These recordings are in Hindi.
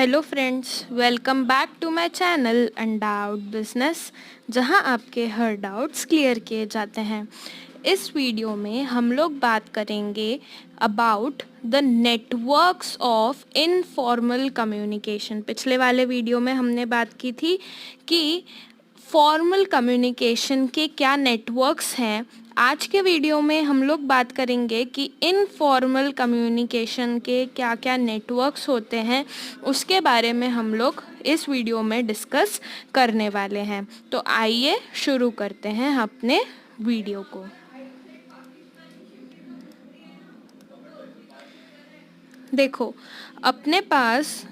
Hello friends, welcome back to my channel undoubt business, जहां आपके हर डाउट्स क्लियर किए जाते हैं। इस वीडियो में हम लोग बात करेंगे about the networks of informal communication. पिछले वाले वीडियो में हमने बात की थी कि फॉर्मल कम्युनिकेशन के क्या नेटवर्क्स हैं। आज के वीडियो में हम लोग बात करेंगे कि इनफॉर्मल कम्युनिकेशन के क्या क्या नेटवर्क्स होते हैं, उसके बारे में हम लोग इस वीडियो में डिस्कस करने वाले हैं। तो आइए शुरू करते हैं अपने वीडियो को। देखो, अपने पास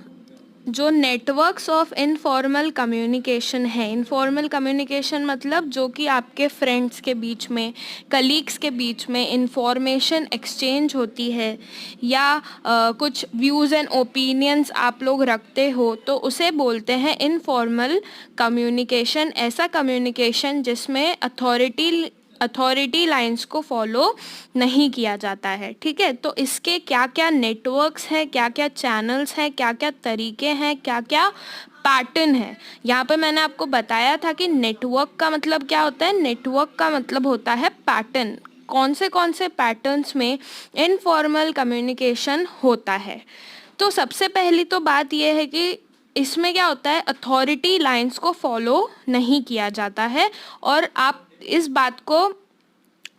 जो नेटवर्क्स ऑफ इनफॉर्मल कम्युनिकेशन है, इनफॉर्मल कम्युनिकेशन मतलब जो कि आपके फ्रेंड्स के बीच में, कलीग्स के बीच में इंफॉर्मेशन एक्सचेंज होती है या कुछ व्यूज़ एंड ओपिनियंस आप लोग रखते हो, तो उसे बोलते हैं इनफॉर्मल कम्युनिकेशन। ऐसा कम्युनिकेशन जिसमें अथॉरिटी लाइंस को फॉलो नहीं किया जाता है। ठीक है, तो इसके क्या क्या नेटवर्क्स हैं, क्या क्या चैनल्स हैं, क्या क्या तरीके हैं, क्या क्या पैटर्न है। यहाँ पे मैंने आपको बताया था कि नेटवर्क का मतलब क्या होता है। नेटवर्क का मतलब होता है पैटर्न। कौन से पैटर्न्स में इनफॉर्मल कम्युनिकेशन होता है। तो सबसे पहली तो बात यह है कि इसमें क्या होता है, अथॉरिटी लाइंस को फॉलो नहीं किया जाता है। और आप इस बात को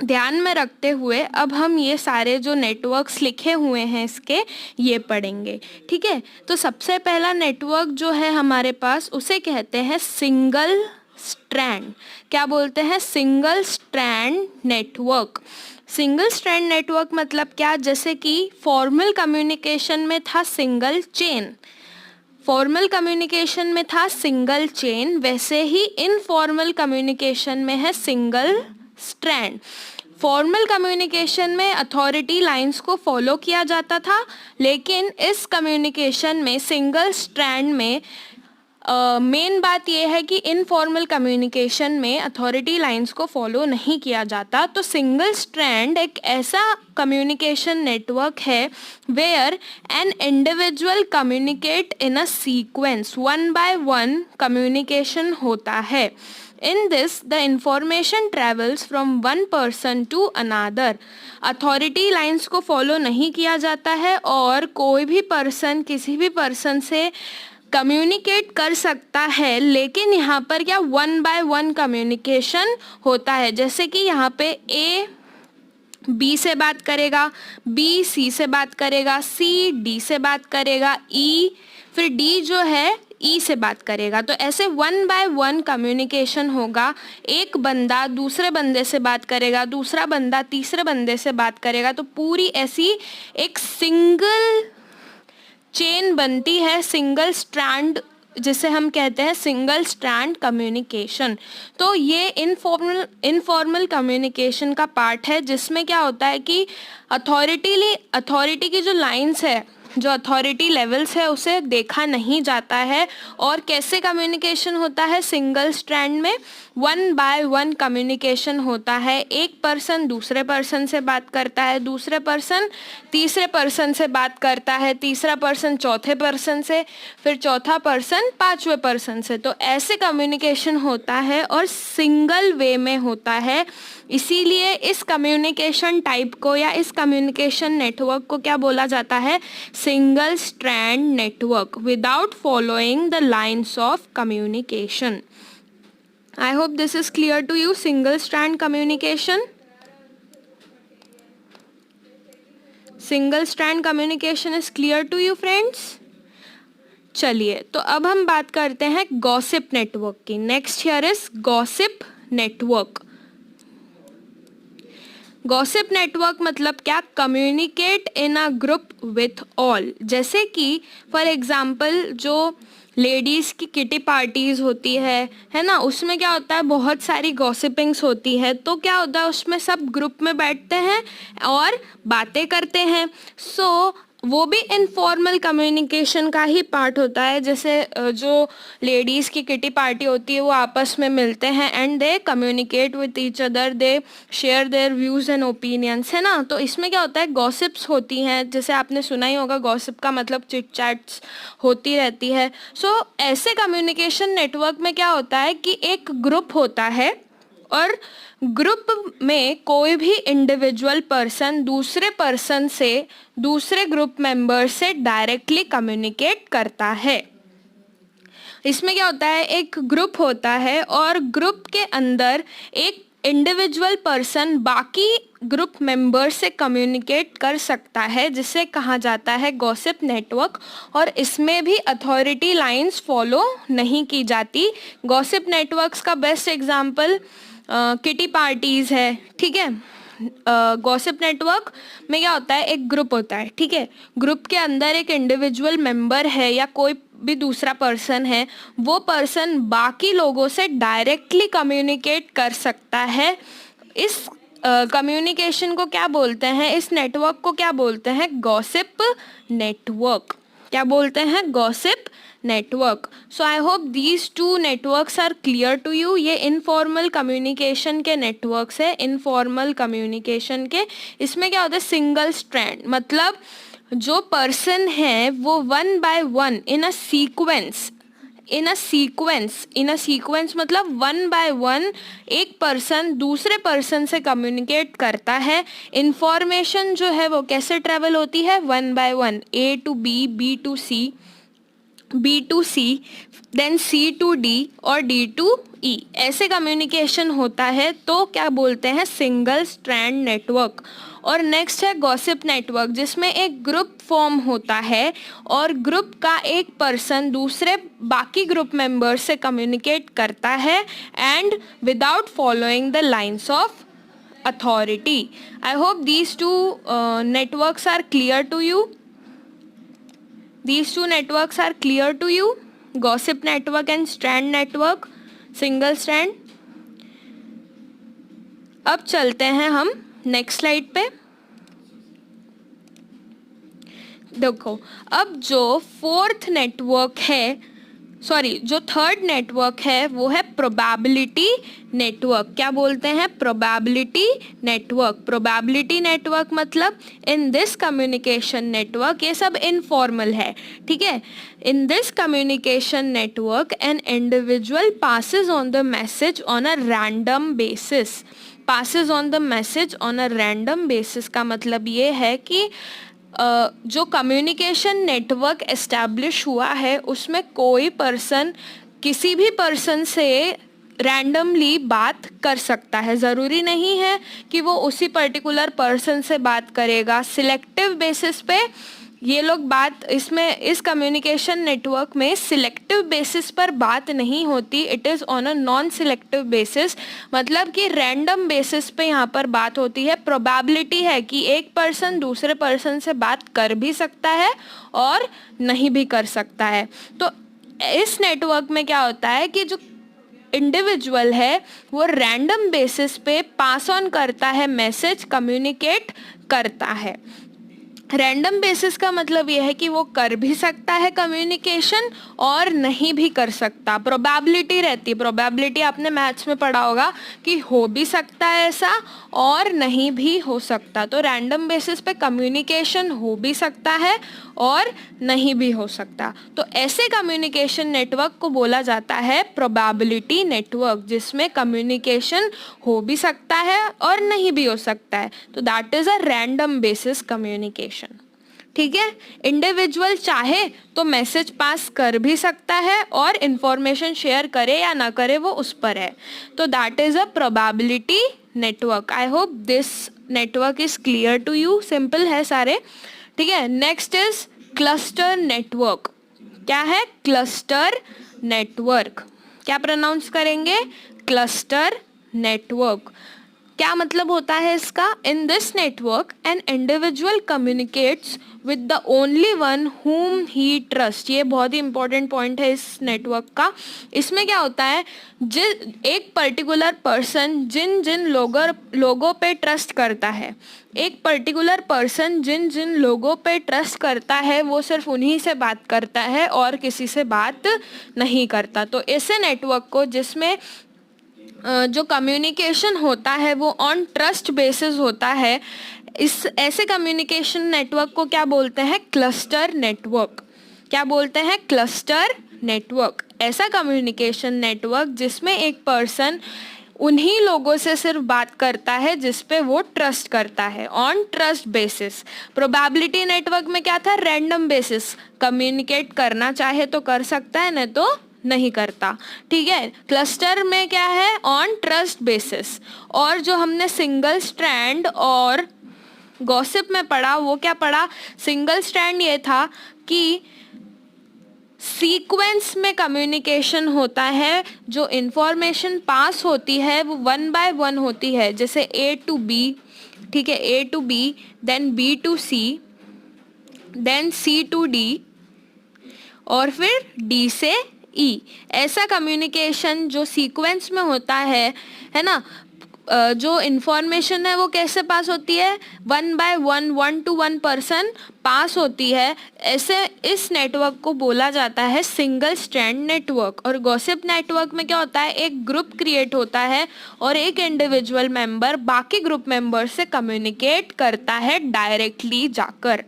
ध्यान में रखते हुए अब हम ये सारे जो नेटवर्क्स लिखे हुए हैं इसके ये पढ़ेंगे। ठीक है, तो सबसे पहला नेटवर्क जो है हमारे पास, उसे कहते हैं सिंगल स्ट्रैंड। क्या बोलते हैं? Single strand network. Single strand network मतलब क्या? जैसे कि फॉर्मल कम्युनिकेशन में था सिंगल चेन, फॉर्मल कम्युनिकेशन में था सिंगल चेन, वैसे ही इनफॉर्मल कम्युनिकेशन में है सिंगल स्ट्रैंड। फॉर्मल कम्युनिकेशन में अथॉरिटी लाइंस को फॉलो किया जाता था, लेकिन इस कम्युनिकेशन में सिंगल स्ट्रैंड में मेन बात यह है कि इनफॉर्मल कम्युनिकेशन में अथॉरिटी लाइंस को फॉलो नहीं किया जाता। तो सिंगल स्ट्रैंड एक ऐसा कम्युनिकेशन नेटवर्क है where an individual communicate in a sequence, one by one communication होता है। In this, the information travels from one person to another. Authority lines को फॉलो नहीं किया जाता है और कोई भी पर्सन किसी भी पर्सन से कम्युनिकेट कर सकता है, लेकिन यहाँ पर क्या वन बाय वन कम्युनिकेशन होता है। जैसे कि यहाँ पे ए बी से बात करेगा, बी सी से बात करेगा, सी डी से बात करेगा, ई फिर डी जो है ई से बात करेगा। तो ऐसे वन बाय वन कम्युनिकेशन होगा। एक बंदा दूसरे बंदे से बात करेगा, दूसरा बंदा तीसरे बंदे से बात करेगा, तो पूरी ऐसी एक सिंगल चेन बनती है, सिंगल स्ट्रैंड, जिसे हम कहते हैं सिंगल स्ट्रैंड कम्युनिकेशन। तो ये इनफॉर्मल कम्युनिकेशन का पार्ट है, जिसमें क्या होता है कि अथॉरिटी की जो लाइंस है, जो अथॉरिटी लेवल्स है, उसे देखा नहीं जाता है। और कैसे कम्युनिकेशन होता है? सिंगल स्ट्रैंड में वन बाय वन कम्युनिकेशन होता है। एक पर्सन दूसरे पर्सन से बात करता है, दूसरे पर्सन तीसरे पर्सन से बात करता है, तीसरा पर्सन चौथे पर्सन से, फिर चौथा पर्सन पांचवें पर्सन से। तो ऐसे कम्युनिकेशन होता है और सिंगल वे में होता है। इसीलिए इस कम्युनिकेशन टाइप को या इस कम्युनिकेशन नेटवर्क को क्या बोला जाता है? Single strand network without following the lines of communication. I hope this is clear to you. Single strand communication. Single strand communication is clear to you friends. चलिए, तो अब हम बात करते हैं गॉसिप नेटवर्क की। Next here is gossip network. Gossip network मतलब क्या? Communicate in a group with all. जैसे कि फॉर एग्जाम्पल जो लेडीज़ की किटी पार्टीज़ होती है ना, उसमें क्या होता है, बहुत सारी गॉसिपिंग्स होती है। तो क्या होता है, उसमें सब ग्रुप में बैठते हैं और बातें करते हैं। सो वो भी इनफॉर्मल कम्युनिकेशन का ही पार्ट होता है। जैसे जो लेडीज़ की किटी पार्टी होती है वो आपस में मिलते हैं and they communicate with each other, they share their views and opinions, है ना। तो इसमें क्या होता है, गॉसिप्स होती हैं, जैसे आपने सुना ही होगा गॉसिप का मतलब चिट चैट्स होती रहती है। सो ऐसे कम्युनिकेशन नेटवर्क में क्या होता है कि एक ग्रुप होता है और ग्रुप में कोई भी इंडिविजुअल पर्सन दूसरे पर्सन से, दूसरे ग्रुप मेंबर से डायरेक्टली कम्युनिकेट करता है। इसमें क्या होता है, एक ग्रुप होता है और ग्रुप के अंदर एक इंडिविजुअल पर्सन बाकी ग्रुप मेंबर से कम्युनिकेट कर सकता है, जिसे कहा जाता है गॉसिप नेटवर्क। और इसमें भी अथॉरिटी लाइंस फॉलो नहीं की जाती। गॉसिप नेटवर्क्स का बेस्ट एग्जांपल किटी पार्टीज है, ठीक है। गॉसिप नेटवर्क में क्या होता है, एक ग्रुप होता है, ठीक है। ग्रुप के अंदर एक इंडिविजुअल मेंबर है या कोई भी दूसरा पर्सन है, वो पर्सन बाकी लोगों से डायरेक्टली कम्युनिकेट कर सकता है। इस कम्युनिकेशन को क्या बोलते हैं, इस नेटवर्क को क्या बोलते हैं, गॉसिप नेटवर्क। क्या बोलते हैं, gossip network. So I hope these two networks are clear to you. ये इनफॉर्मल कम्युनिकेशन के नेटवर्क्स है, इनफॉर्मल कम्युनिकेशन के। इसमें क्या होता है, सिंगल स्ट्रैंड, मतलब जो पर्सन है वो one by one in a sequence, in a sequence मतलब वन बाय वन एक पर्सन दूसरे पर्सन से कम्युनिकेट करता है। इंफॉर्मेशन जो है वो कैसे ट्रेवल होती है, one by one, A to B, B to C, B to C, then C to D और डी टू ई, ऐसे कम्युनिकेशन होता है। तो क्या बोलते हैं, सिंगल स्ट्रैंड नेटवर्क। और नेक्स्ट है गॉसिप नेटवर्क, जिसमें एक ग्रुप फॉर्म होता है और ग्रुप का एक पर्सन दूसरे बाकी ग्रुप मेंबर से कम्युनिकेट करता है and without following the lines of authority. I hope these to networks are clear to you. These two networks are clear to you. Gossip network and strand network, single strand. अब चलते हैं हम नेक्स्ट स्लाइड पे। देखो, अब जो फोर्थ नेटवर्क है, सॉरी जो थर्ड नेटवर्क है वो है प्रोबेबिलिटी नेटवर्क। क्या बोलते हैं, प्रोबेबिलिटी नेटवर्क। प्रोबेबिलिटी नेटवर्क मतलब इन दिस कम्युनिकेशन नेटवर्क, ये सब इनफॉर्मल है, ठीक है। In this communication network an individual passes on the message on a random basis. Passes on the message on a random basis का मतलब ये है कि जो कम्युनिकेशन नेटवर्क एस्टैब्लिश हुआ है उसमें कोई पर्सन किसी भी पर्सन से रैंडमली बात कर सकता है। ज़रूरी नहीं है कि वो उसी पर्टिकुलर पर्सन से बात करेगा। सिलेक्टिव बेसिस पे ये लोग बात, इसमें इस कम्युनिकेशन नेटवर्क में सिलेक्टिव बेसिस पर बात नहीं होती, it is on a non selective basis, मतलब कि रैंडम बेसिस पे यहाँ पर बात होती है। प्रोबेबिलिटी है कि एक पर्सन दूसरे पर्सन से बात कर भी सकता है और नहीं भी कर सकता है। तो इस नेटवर्क में क्या होता है कि जो इंडिविजुअल है वो रैंडम बेसिस पे पास ऑन करता है मैसेज, कम्युनिकेट करता है। रैंडम बेसिस का मतलब ये है कि वो कर भी सकता है कम्युनिकेशन और नहीं भी कर सकता। प्रोबेबिलिटी रहती है, प्रोबेबिलिटी आपने मैथ्स में पढ़ा होगा कि हो भी सकता है ऐसा और नहीं भी हो सकता। तो रैंडम बेसिस पे कम्युनिकेशन हो भी सकता है और नहीं भी हो सकता। तो ऐसे कम्युनिकेशन नेटवर्क को बोला जाता है प्रोबेबिलिटी नेटवर्क, जिसमें कम्युनिकेशन हो भी सकता है और नहीं भी हो सकता है। तो that is a random basis communication, ठीक है। इंडिविजुअल चाहे तो मैसेज पास कर भी सकता है और इंफॉर्मेशन शेयर करे या ना करे वो उस पर है। तो that is a probability network. I hope this network is clear to you. Simple है सारे, ठीक है। Next is cluster network. क्या है, क्लस्टर नेटवर्क। क्या प्रोनाउंस करेंगे, क्लस्टर नेटवर्क। क्या मतलब होता है इसका? In this network an individual communicates with the only one whom he trust. ये बहुत ही इंपॉर्टेंट पॉइंट है इस नेटवर्क का। इसमें क्या होता है, एक पर्टिकुलर पर्सन जिन जिन लोगों पे ट्रस्ट करता है, एक पर्टिकुलर पर्सन जिन जिन लोगों पे ट्रस्ट करता है वो सिर्फ उन्हीं से बात करता है और किसी से बात नहीं करता। तो ऐसे नेटवर्क को जिसमें जो कम्युनिकेशन होता है वो ऑन ट्रस्ट बेसिस होता है, इस ऐसे कम्युनिकेशन नेटवर्क को क्या बोलते हैं? Cluster network. क्या बोलते हैं? Cluster network. ऐसा कम्युनिकेशन नेटवर्क जिसमें एक पर्सन उन्हीं लोगों से सिर्फ बात करता है जिस पे वो ट्रस्ट करता है, on trust basis. Probability network में क्या था? रैंडम बेसिस, कम्युनिकेट करना चाहे तो कर सकता है, नहीं तो नहीं करता। ठीक है। क्लस्टर में क्या है? On trust basis. और जो हमने सिंगल स्ट्रैंड और गॉसिप में पढ़ा, वो क्या पढ़ा? सिंगल स्ट्रैंड ये था कि सीक्वेंस में कम्युनिकेशन होता है, जो इंफॉर्मेशन पास होती है वो 1 बाय 1 होती है, जैसे A to B, ठीक है, A to B, then B to C, then C to D, और फिर D से E। ऐसा कम्युनिकेशन जो सीक्वेंस में होता है ना, जो इंफॉर्मेशन है वो कैसे पास होती है? 1 बाय 1, 1 to 1 पर्सन पास होती है। ऐसे इस नेटवर्क को बोला जाता है सिंगल स्ट्रैंड नेटवर्क। और गॉसिप नेटवर्क में क्या होता है? एक ग्रुप क्रिएट होता है और एक इंडिविजुअल मेंबर बाकी ग्रुप मेंबर से कम्युनिकेट करता है डायरेक्टली जाकर।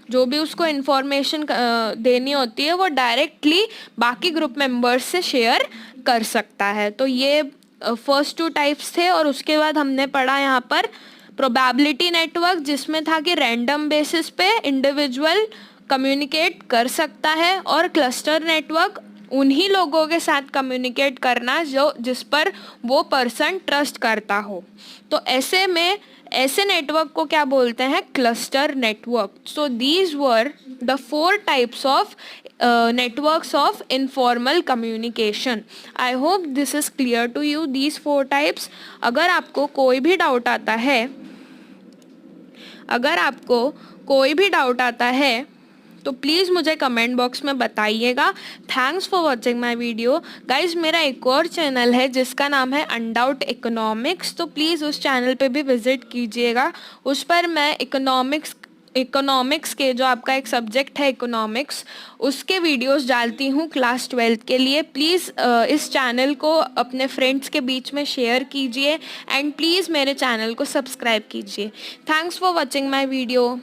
जो भी उसको इन्फॉर्मेशन देनी होती है वो डायरेक्टली बाकी ग्रुप मेंबर्स से शेयर कर सकता है। तो ये फर्स्ट 2 टाइप्स थे। और उसके बाद हमने पढ़ा यहाँ पर प्रोबेबिलिटी नेटवर्क, जिसमें था कि रैंडम बेसिस पे इंडिविजुअल कम्युनिकेट कर सकता है, और क्लस्टर नेटवर्क उन्हीं लोगों के साथ कम्युनिकेट करना जो जिस पर वो पर्सन ट्रस्ट करता हो। तो ऐसे नेटवर्क को क्या बोलते हैं? Cluster network. So these were the 4 types of networks of informal communication. I hope this is clear to you, these 4 types. अगर आपको कोई भी डाउट आता है तो प्लीज़ मुझे कमेंट बॉक्स में बताइएगा। Thanks for watching my video guys. मेरा एक और चैनल है जिसका नाम है अनडाउट इकोनॉमिक्स, तो प्लीज़ उस चैनल पे भी विज़िट कीजिएगा। उस पर मैं इकोनॉमिक्स के जो आपका एक सब्जेक्ट है इकोनॉमिक्स, उसके वीडियोस डालती हूँ क्लास 12 के लिए। प्लीज़ इस चैनल को अपने फ्रेंड्स के बीच में शेयर कीजिए एंड प्लीज़ मेरे चैनल को सब्सक्राइब कीजिए। Thanks for watching my video.